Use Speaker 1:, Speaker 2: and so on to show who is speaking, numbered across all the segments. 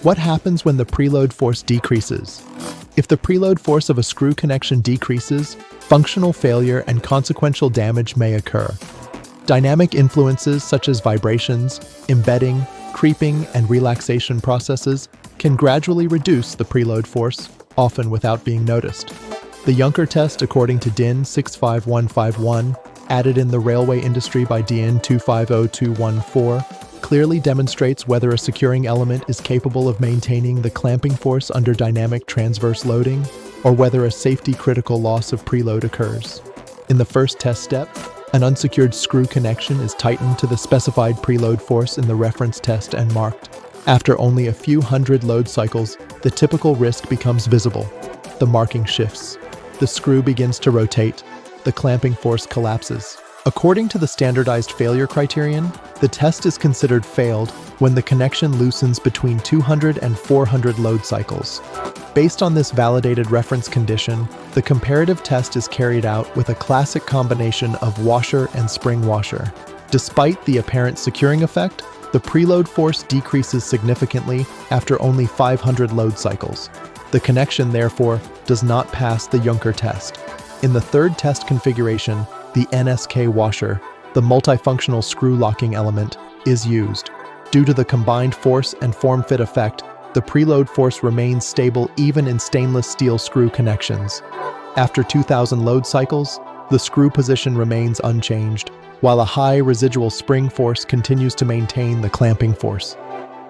Speaker 1: What happens when the preload force decreases? If the preload force of a screw connection decreases, functional failure and consequential damage may occur. Dynamic influences such as vibrations, embedding, creeping, and relaxation processes can gradually reduce the preload force, often without being noticed. The Juncker test, according to DIN 65151, added in the railway industry by DIN 250214, clearly demonstrates whether a securing element is capable of maintaining the clamping force under dynamic transverse loading, or whether a safety-critical loss of preload occurs. In the first test step, an unsecured screw connection is tightened to the specified preload force in the reference test and marked. After only a few hundred load cycles, the typical risk becomes visible. The marking shifts. The screw begins to rotate. The clamping force collapses. According to the standardized failure criterion, the test is considered failed when the connection loosens between 200 and 400 load cycles. Based on this validated reference condition, the comparative test is carried out with a classic combination of washer and spring washer. Despite the apparent securing effect, the preload force decreases significantly after only 500 load cycles. The connection, therefore, does not pass the Juncker test. In the third test configuration, the NSK-washer, the multifunctional screw locking element, is used. Due to the combined force and form-fit effect, the preload force remains stable even in stainless steel screw connections. After 2,000 load cycles, the screw position remains unchanged, while a high residual spring force continues to maintain the clamping force.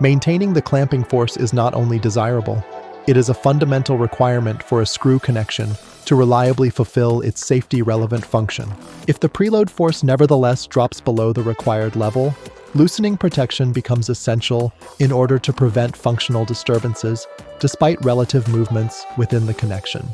Speaker 1: Maintaining the clamping force is not only desirable, it is a fundamental requirement for a screw connection to reliably fulfill its safety-relevant function. If the preload force nevertheless drops below the required level, loosening protection becomes essential in order to prevent functional disturbances despite relative movements within the connection.